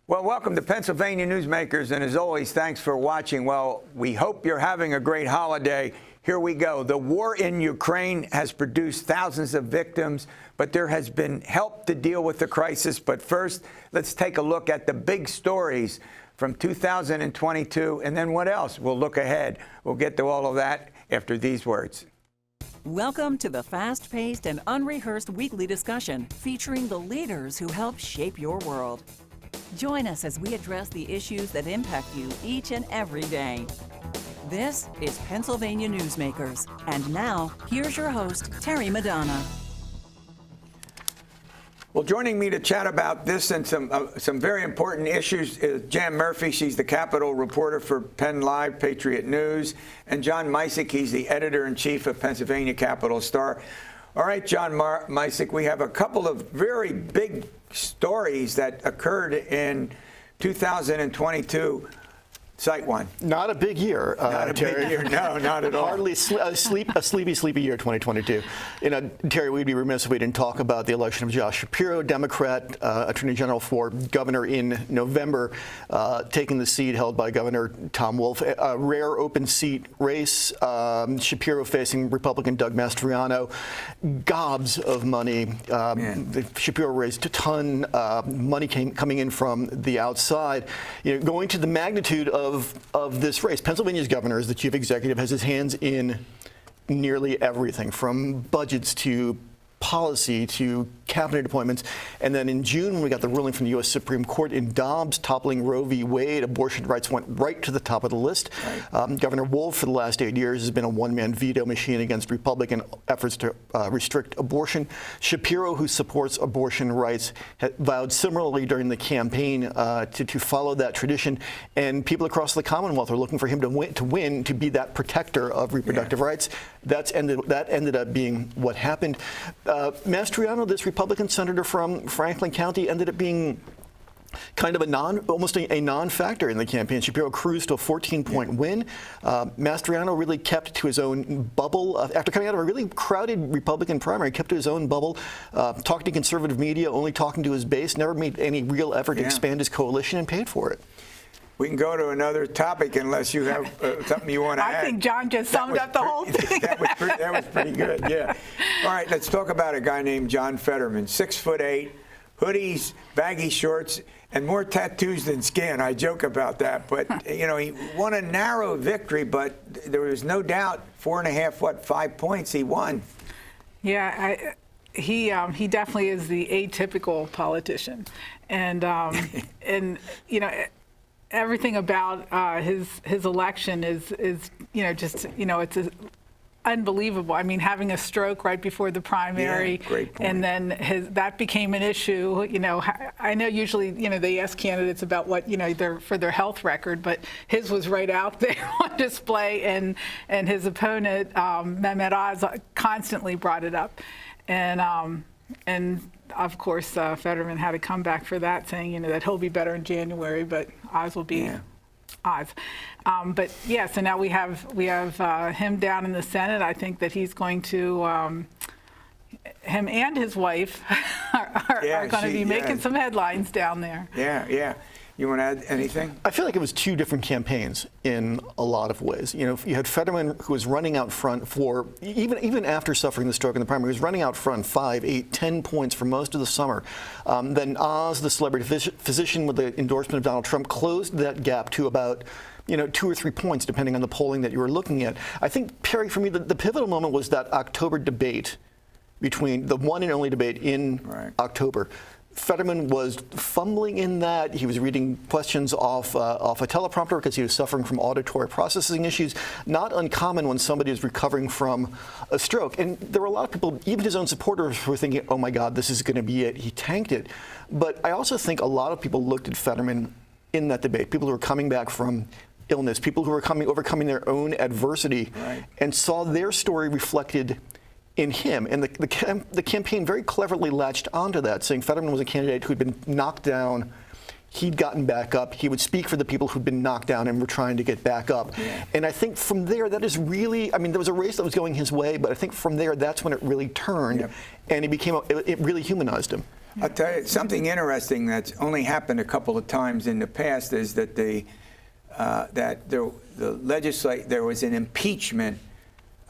Well, welcome to Pennsylvania Newsmakers, and as always, thanks for watching. Well, we hope you're having a great holiday. Here we go. The war in Ukraine has produced thousands of victims, but there has been help to deal with the crisis. But first, let's take a look at the big stories from 2022, and then what else? We'll look ahead. We'll get to all of that after these words. Welcome to the fast-paced and unrehearsed weekly discussion featuring the leaders who help shape your world. Join us as we address the issues that impact you each and every day. This is Pennsylvania Newsmakers. And now, here's your host, Terry Madonna. Well, joining me to chat about this and some very important issues is Jan Murphy. She's the Capitol reporter for PennLive, Patriot News, and John Micek. He's the editor-in-chief of Pennsylvania Capitol Star. All right, John Micek, we have a couple of very big stories that occurred in 2022. Cite one. Not a big year. Not a Terry. big year. No, not at all. Hardly a sleepy year, 2022. Terry, we'd be remiss if we didn't talk about the election of Josh Shapiro, Democrat, Attorney General for governor in November, taking the seat held by Governor Tom Wolf. A rare open seat race. Shapiro facing Republican Doug Mastriano. Gobs of money. Shapiro raised a ton. Money coming in from the outside. Going to the magnitude of this race. Pennsylvania's governor, as the chief executive, has his hands in nearly everything, from budgets to policy to cabinet appointments. And then in June, when we got the ruling from the U.S. Supreme Court in Dobbs toppling Roe v. Wade, abortion rights went right to the top of the list. Right. Governor Wolf, for the last 8 years, has been a one-man veto machine against Republican efforts to restrict abortion. Shapiro, who supports abortion rights, vowed similarly during the campaign to follow that tradition. And people across the Commonwealth are looking for him to win, to be that protector of reproductive rights. That ended up being what happened. Mastriano, this Republican senator from Franklin County, ended up being kind of almost a non-factor in the campaign. Shapiro cruised to a 14-point win. Mastriano really kept to his own bubble. After coming out of a really crowded Republican primary, kept to his own bubble, talked to conservative media, only talking to his base, never made any real effort to expand his coalition, and paid for it. We can go to another topic unless you have something you want to add. I think John just summed up the whole thing. That was pretty good, yeah. All right, let's talk about a guy named John Fetterman, 6'8", hoodies, baggy shorts, and more tattoos than skin. I joke about that, but he won a narrow victory, but there was no doubt 5 points he won. Yeah, he definitely is the atypical politician, and everything about his election is it's unbelievable. I mean, having a stroke right before the primary, great point. And then that became an issue. I know usually they ask candidates about what for their health record, but his was right out there on display, and his opponent Mehmet Oz constantly brought it up, and of course, Fetterman had a comeback for that, saying that he'll be better in January, but Oz will be Oz. But yeah, so now we have him down in the Senate. I think that he's going to him and his wife are going to be making some headlines down there. Yeah. You want to add anything? I feel like it was two different campaigns in a lot of ways. You had Fetterman, who was running out front for, even after suffering the stroke in the primary, he was running out front 5, 8, 10 points for most of the summer. Then Oz, the celebrity physician with the endorsement of Donald Trump, closed that gap to about 2 or 3 points, depending on the polling that you were looking at. I think, Perry, for me, the pivotal moment was that October debate, between the one and only debate in October. Fetterman was fumbling in that. He was reading questions off a teleprompter because he was suffering from auditory processing issues. Not uncommon when somebody is recovering from a stroke. And there were a lot of people, even his own supporters, were thinking, oh my God, this is going to be it. He tanked it. But I also think a lot of people looked at Fetterman in that debate, people who were coming back from illness, people who were overcoming their own adversity, and saw their story reflected in him. And the campaign very cleverly latched onto that, saying Fetterman was a candidate who'd been knocked down. He'd gotten back up. He would speak for the people who'd been knocked down and were trying to get back up. And I think from there, that is really, there was a race that was going his way, but I think from there, that's when it really turned, and it really humanized him. I'll tell you something interesting that's only happened a couple of times in the past is that there was an impeachment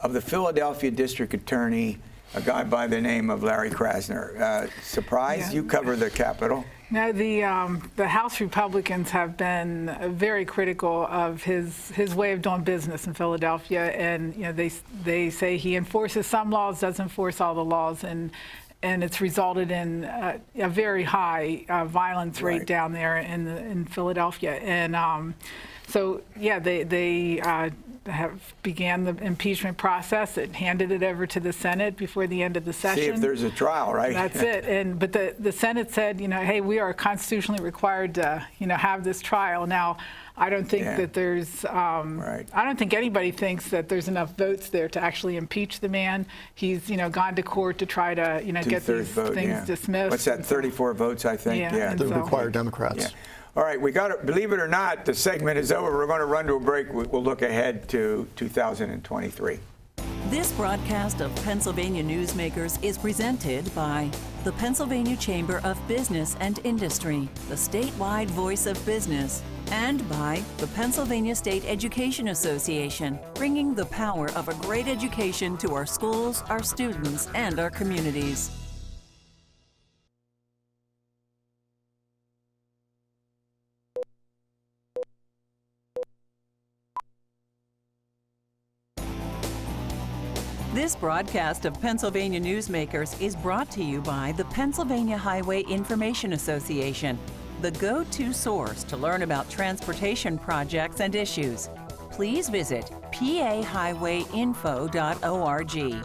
of the Philadelphia district attorney, a guy by the name of Larry Krasner. Surprise? Yeah. You cover the Capitol. No, the House Republicans have been very critical of his way of doing business in Philadelphia, and they say he enforces some laws, doesn't enforce all the laws, and it's resulted in a very high violence rate down there in Philadelphia, and so yeah, they have began the impeachment process. It handed it over to the Senate before the end of the session. See if there's a trial, right? That's it. But the Senate said, hey, we are constitutionally required to, have this trial. Now, I don't think that there's, I don't think anybody thinks that there's enough votes there to actually impeach the man. He's, gone to court to try to, get these things dismissed. What's that, 34 votes, I think? Yeah. The required Democrats. Yeah. All right, we got it. Believe it or not, the segment is over. We're going to run to a break. We'll look ahead to 2023. This broadcast of Pennsylvania Newsmakers is presented by the Pennsylvania Chamber of Business and Industry, the statewide voice of business, and by the Pennsylvania State Education Association, bringing the power of a great education to our schools, our students, and our communities. This broadcast of Pennsylvania Newsmakers is brought to you by the Pennsylvania Highway Information Association, the go-to source to learn about transportation projects and issues. Please visit pahighwayinfo.org.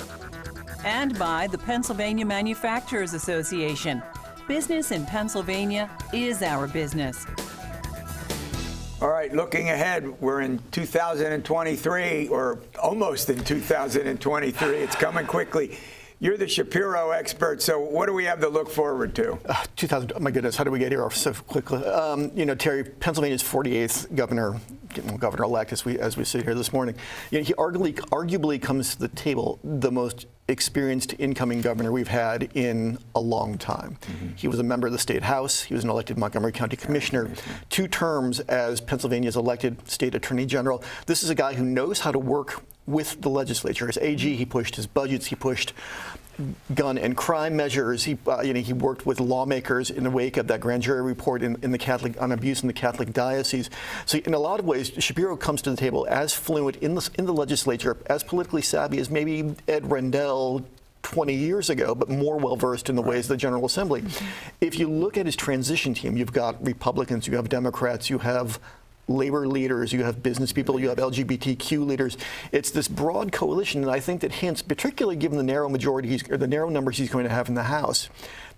And by the Pennsylvania Manufacturers Association. Business in Pennsylvania is our business. All right, looking ahead, we're in 2023, or almost in 2023. It's coming quickly. You're the Shapiro expert, so what do we have to look forward to? Oh my goodness, how did we get here so quickly? Terry, Pennsylvania's 48th governor-elect, as we sit here this morning. He arguably comes to the table the most experienced incoming governor we've had in a long time. Mm-hmm. He was a member of the state house. He was an elected Montgomery County commissioner, 2 terms as Pennsylvania's elected state attorney general. This is a guy who knows how to work with the legislature. As AG, he pushed his budgets. He pushed gun and crime measures. He worked with lawmakers in the wake of that grand jury report in the Catholic on abuse in the Catholic diocese. So in a lot of ways, Shapiro comes to the table as fluent in the legislature, as politically savvy as maybe Ed Rendell 20 years ago, but more well-versed in the ways of the General Assembly. If you look at his transition team, you've got Republicans, you have Democrats, you have labor leaders, you have business people, you have LGBTQ leaders. It's this broad coalition, and I think that hints, particularly given the narrow the narrow numbers he's going to have in the House,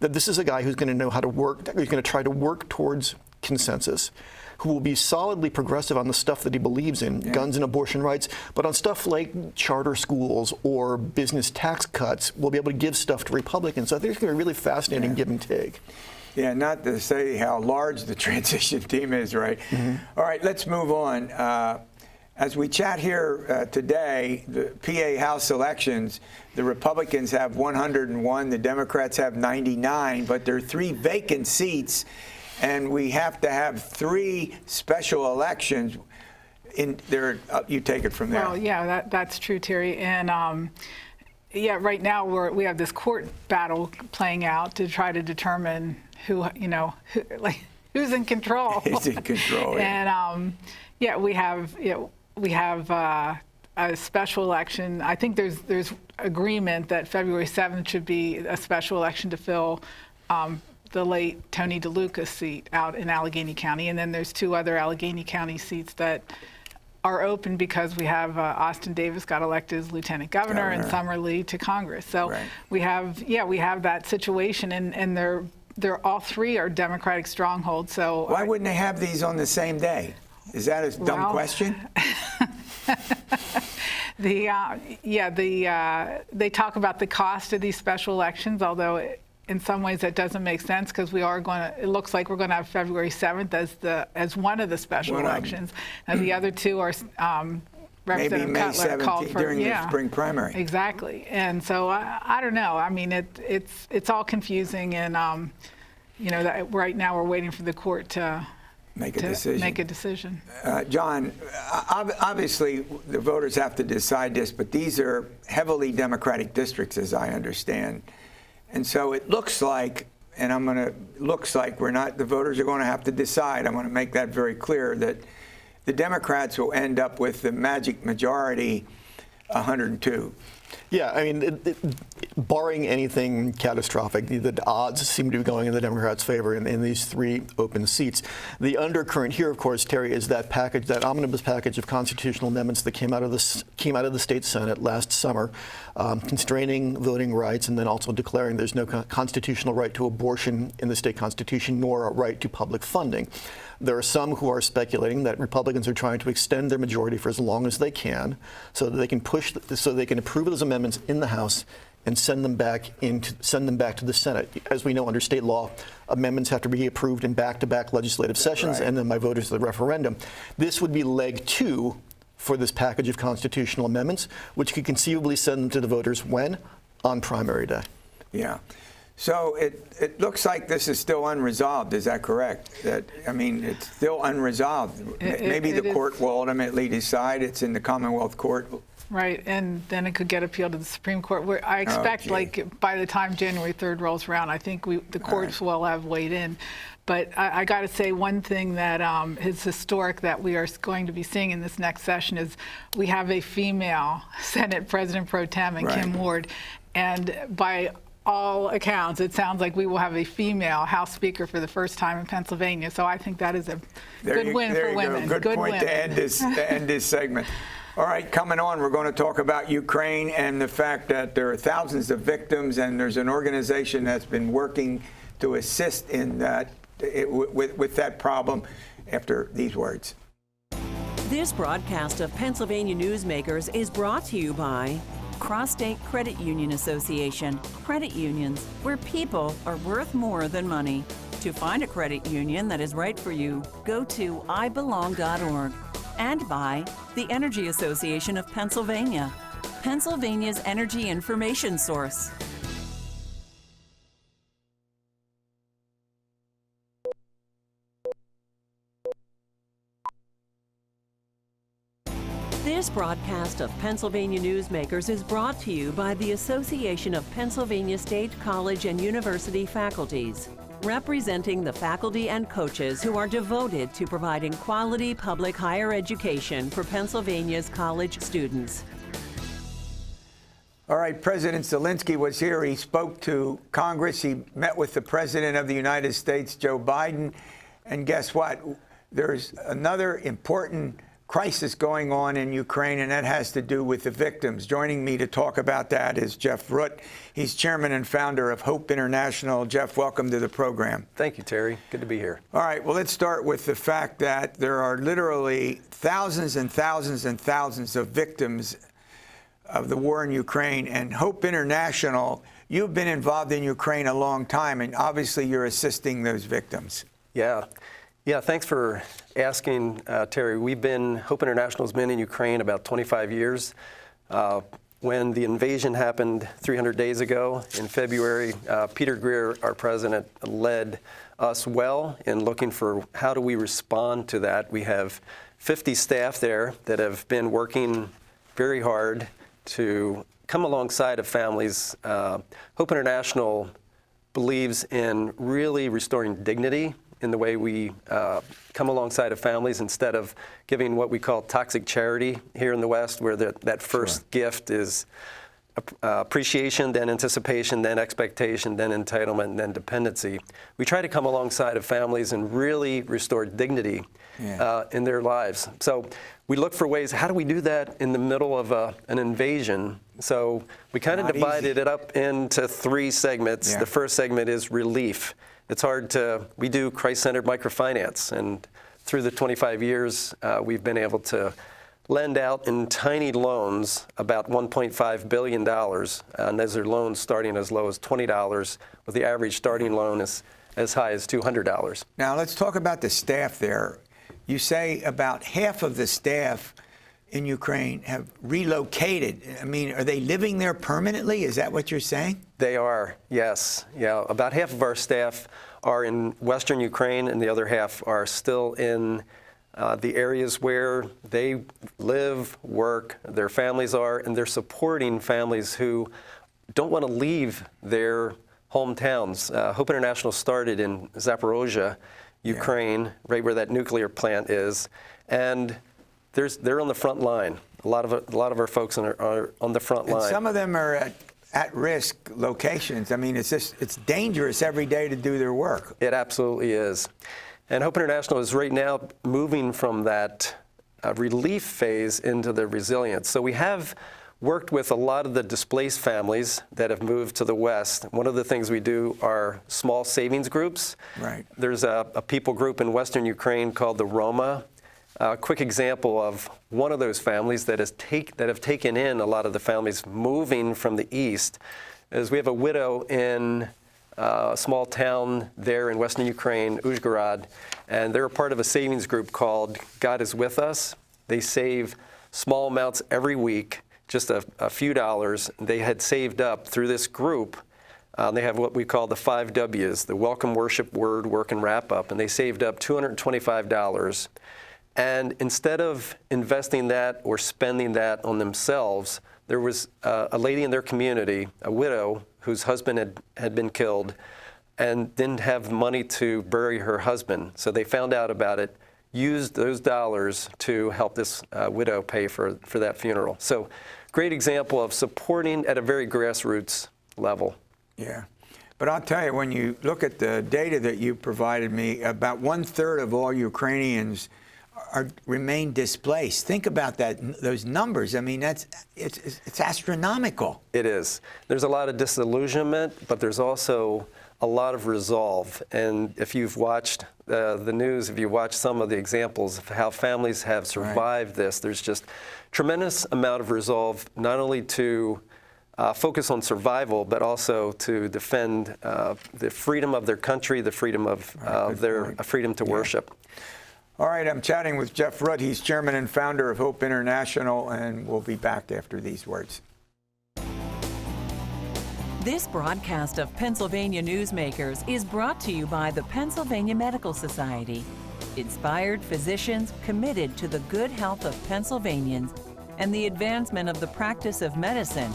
that this is a guy who's going to know how to work, who's going to try to work towards consensus, who will be solidly progressive on the stuff that he believes in, guns and abortion rights, but on stuff like charter schools or business tax cuts, we'll be able to give stuff to Republicans. So I think it's going to be a really fascinating give and take. Yeah, not to say how large the transition team is, right? Mm-hmm. All right, let's move on. As we chat here today, the PA House elections, the Republicans have 101, the Democrats have 99, but there are 3 vacant seats, and we have to have 3 special elections. You take it from there. Well, yeah, that's true, Terry. And right now we have this court battle playing out to try to determine who's in control. Who's in control? And we have a special election. I think there's agreement that February 7th should be a special election to fill the late Tony DeLuca's seat out in Allegheny County, and then there's 2 other Allegheny County seats that are open because we have Austin Davis got elected as lieutenant governor and Summer Lee to Congress. So we have that situation, and they're all 3 are Democratic strongholds. So why wouldn't they have these on the same day? Is that a dumb question? They talk about the cost of these special elections, although in some ways that doesn't make sense because it looks like we're going to have February 7th as one of the special elections. And the other 2 are Representative maybe May Cutler 17th called for during the spring primary. Exactly. And so I don't know. I mean, it's all confusing, and that right now we're waiting for the court to make a decision. John, obviously the voters have to decide this, but these are heavily Democratic districts, as I understand. And so it looks like, the voters are going to have to decide. I'm going to make that very clear, that the Democrats will end up with the magic majority, 102. Yeah, I mean, barring anything catastrophic, the odds seem to be going in the Democrats' favor in these 3 open seats. The undercurrent here, of course, Terry, is that omnibus package of constitutional amendments that came out of the state Senate last summer, constraining voting rights and then also declaring there's no constitutional right to abortion in the state constitution, nor a right to public funding. There are some who are speculating that Republicans are trying to extend their majority for as long as they can, so that they can approve those amendments in the House and send them back to the Senate. As we know, under state law, amendments have to be approved in back-to-back legislative sessions, and then by voters at the referendum. This would be leg 2 for this package of constitutional amendments, which could conceivably send them to the voters when? On primary day. Yeah. So it looks like this is still unresolved. Is that correct? It's still unresolved. Maybe the court will ultimately decide. It's in the Commonwealth Court. Right, and then it could get appealed to the Supreme Court. I expect, by the time January 3rd rolls around, I think the courts will have weighed in. But I got to say, one thing that is historic that we are going to be seeing in this next session is we have a female Senate President Pro Tem, and Kim Ward, and by all accounts, it sounds like we will have a female House Speaker for the first time in Pennsylvania. So I think that is a good win for women. Good point to end this segment. All right, coming on, we're going to talk about Ukraine and the fact that there are thousands of victims, and there's an organization that's been working to assist in that with that problem after these words. This broadcast of Pennsylvania Newsmakers is brought to you by Cross-State Credit Union Association. Credit unions, where people are worth more than money. To find a credit union that is right for you, go to ibelong.org. And by the Energy Association of Pennsylvania, Pennsylvania's energy information source. This broadcast of Pennsylvania Newsmakers is brought to you by the Association of Pennsylvania State College and University Faculties, representing the faculty and coaches who are devoted to providing quality public higher education for Pennsylvania's college students. All right, President Zelensky was here. He spoke to Congress. He met with the President of the United States, Joe Biden. And guess what? There's another important crisis going on in Ukraine, and that has to do with the victims. Joining me to talk about that is Jeff Rutt. He's chairman and founder of Hope International. Jeff, welcome to the program. Thank you, Terry. Good to be here. All right, well, let's start with the fact that there are literally thousands and thousands and thousands of victims of the war in Ukraine. And Hope International, you've been involved in Ukraine a long time, and obviously you're assisting those victims. Yeah, thanks for asking, Terry. Hope International has been in Ukraine about 25 years. When the invasion happened 300 days ago in February, Peter Greer, our president, led us well in looking for how do we respond to that. We have 50 staff there that have been working very hard to come alongside of families. Hope International believes in really restoring dignity in the way we come alongside of families instead of giving what we call toxic charity here in the West, where that first gift is appreciation, then anticipation, then expectation, then entitlement, and then dependency. We try to come alongside of families and really restore dignity in their lives. So we look for ways, how do we do that in the middle of an invasion? So we kind of divided it up into 3 segments. The first segment is relief. It's hard we do Christ-centered microfinance, and through the 25 years, we've been able to lend out in tiny loans about $1.5 billion, and those are loans starting as low as $20, with the average starting loan as high as $200. Now, let's talk about the staff there. You say about half of the staff in Ukraine have relocated. I mean, are they living there permanently? Is that what you're saying? They are, yes. Yeah, about half of our staff are in Western Ukraine, and the other half are still in the areas where they live, work, their families are, and they're supporting families who don't want to leave their hometowns. Hope International started in Zaporozhye, Ukraine, right where that nuclear plant is, and they're on the front line. A lot of our folks are on the front line. Some of them are at-risk locations. I mean, it's dangerous every day to do their work. It absolutely is. And Hope International is right now moving from that relief phase into the resilience. So we have worked with a lot of the displaced families that have moved to the West. One of the things we do are small savings groups. Right. There's a people group in Western Ukraine called the Roma. A quick example of one of those families that have taken in a lot of the families moving from the East is we have a widow in a small town there in Western Ukraine, Uzhgorod, and they're a part of a savings group called God is With Us. They save small amounts every week, just a few dollars. They had saved up through this group. They have what we call the 5 W's, the Welcome, Worship, Word, Work, and Wrap Up, and they saved up $225. And instead of investing that or spending that on themselves, there was a lady in their community, a widow, whose husband had been killed and didn't have money to bury her husband. So they found out about it, used those dollars to help this widow pay for that funeral. So great example of supporting at a very grassroots level. Yeah. But I'll tell you, when you look at the data that you provided me, about 1/3 of all Ukrainians remain displaced. Think about those numbers. I mean, it's astronomical. It is. There's a lot of disillusionment, but there's also a lot of resolve. And if you've watched the news, if you watch some of the examples of how families have survived this, there's just tremendous amount of resolve, not only to focus on survival, but also to defend the freedom of their country, the freedom of their freedom to worship. All right, I'm chatting with Jeff Rutt. He's chairman and founder of Hope International, and we'll be back after these words. This broadcast of Pennsylvania Newsmakers is brought to you by the Pennsylvania Medical Society. Inspired physicians committed to the good health of Pennsylvanians and the advancement of the practice of medicine.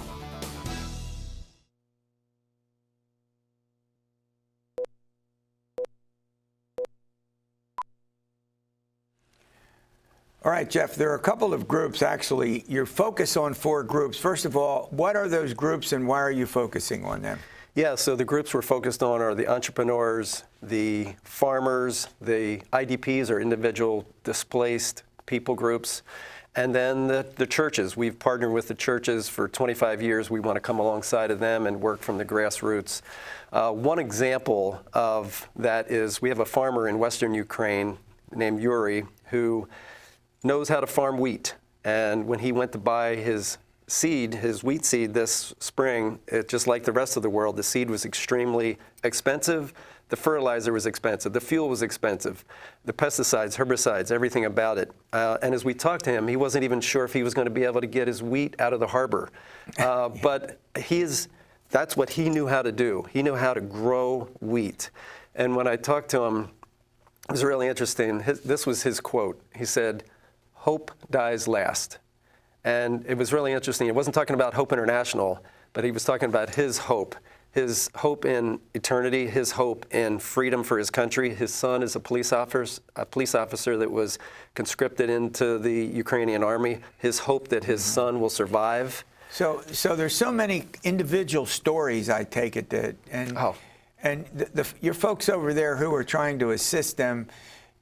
All right, Jeff, there are a couple of groups, actually. You're focused on 4 groups. First of all, what are those groups and why are you focusing on them? Yeah, so the groups we're focused on are the entrepreneurs, the farmers, the IDPs or individual displaced people groups, and then the churches. We've partnered with the churches for 25 years. We want to come alongside of them and work from the grassroots. One example of that is we have a farmer in Western Ukraine named Yuri who knows how to farm wheat. And when he went to buy his seed, his wheat seed this spring, just like the rest of the world, the seed was extremely expensive. The fertilizer was expensive. The fuel was expensive. The pesticides, herbicides, everything about it. And as we talked to him, he wasn't even sure if he was going to be able to get his wheat out of the harbor. But that's what he knew how to do. He knew how to grow wheat. And when I talked to him, it was really interesting. This was his quote. He said, "Hope dies last." And it was really interesting. He wasn't talking about Hope International, but he was talking about his hope in eternity, his hope in freedom for his country. His son is a police officer that was conscripted into the Ukrainian army. His hope that his son will survive. So there's so many individual stories, I take it, and your folks over there who are trying to assist them,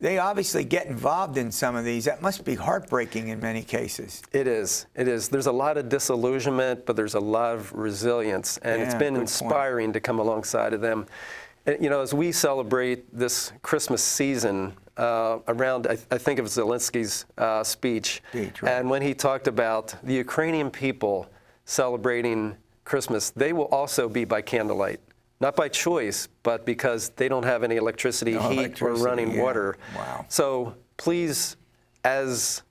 they obviously get involved in some of these. That must be heartbreaking in many cases. It is. It is. There's a lot of disillusionment, but there's a lot of resilience, and it's been inspiring to come alongside of them. And, you know, as we celebrate this Christmas season, around, I think of Zelensky's speech, and when he talked about the Ukrainian people celebrating Christmas, they will also be by candlelight. Not by choice, but because they don't have any electricity, heat, or running water. Wow. So please, as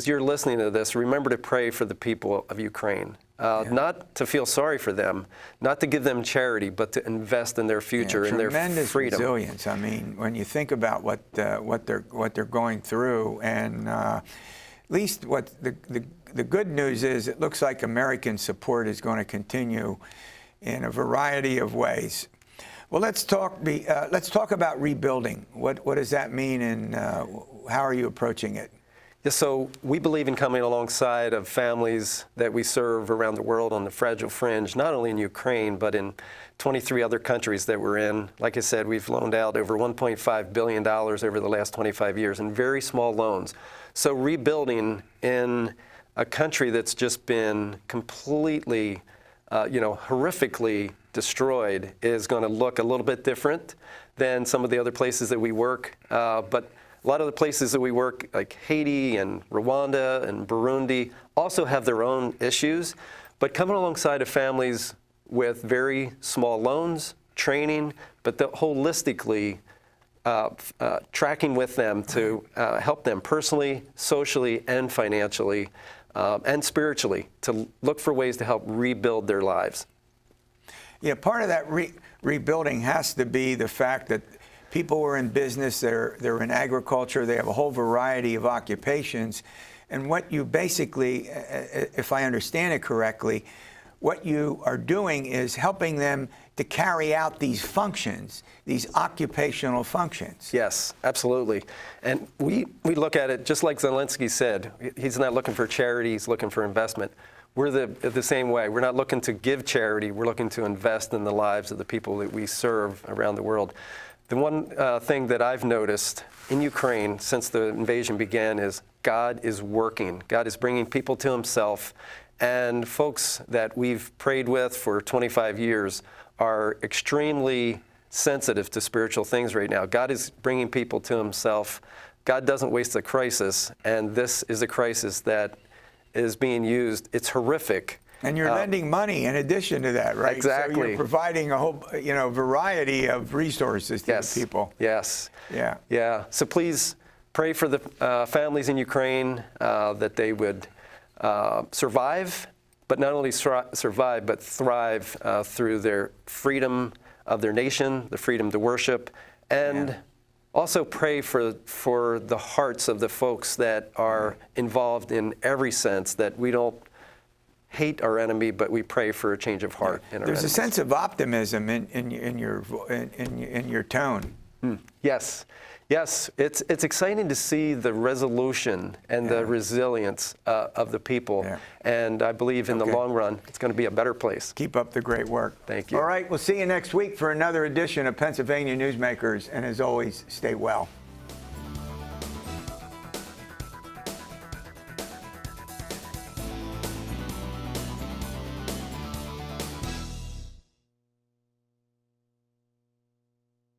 you're listening to this, remember to pray for the people of Ukraine. not to feel sorry for them, not to give them charity, but to invest in their future and their tremendous freedom. Resilience. I mean, when you think about what they're going through, and at least what the good news is, it looks like American support is going to continue in a variety of ways. Well, let's talk about rebuilding. What does that mean, and how are you approaching it? Yeah, so we believe in coming alongside of families that we serve around the world on the fragile fringe, not only in Ukraine, but in 23 other countries that we're in. Like I said, we've loaned out over $1.5 billion over the last 25 years in very small loans. So rebuilding in a country that's just been completely, horrifically destroyed is going to look a little bit different than some of the other places that we work. But a lot of the places that we work, like Haiti and Rwanda and Burundi, also have their own issues. But coming alongside of families with very small loans, training, but holistically tracking with them to help them personally, socially, and financially, and spiritually, to look for ways to help rebuild their lives. Yeah, part of that rebuilding has to be the fact that people are in business, they're in agriculture, they have a whole variety of occupations. And what you basically, if I understand it correctly, what you are doing is helping them to carry out these functions, these occupational functions. Yes, absolutely. And we look at it just like Zelensky said. He's not looking for charity, he's looking for investment. We're the same way. We're not looking to give charity, we're looking to invest in the lives of the people that we serve around the world. The one thing that I've noticed in Ukraine since the invasion began is God is working. God is bringing people to himself, and folks that we've prayed with for 25 years are extremely sensitive to spiritual things right now. God is bringing people to himself. God doesn't waste a crisis, and this is a crisis that is being used. It's horrific. And you're lending money in addition to that, right? Exactly. So you're providing a whole, variety of resources to the people. Yes. Yeah. Yeah. So please pray for the families in Ukraine that they would survive, but not only survive, but thrive through their freedom of their nation, the freedom to worship, and also pray for the hearts of the folks that are involved in every sense, that we don't hate our enemy, but we pray for a change of heart in our There's enemies. a sense of optimism in your tone. Yes. Yes, it's exciting to see the resolution and the resilience of the people. Yeah. And I believe in the long run, it's going to be a better place. Keep up the great work. Thank you. All right, we'll see you next week for another edition of Pennsylvania Newsmakers. And as always, stay well.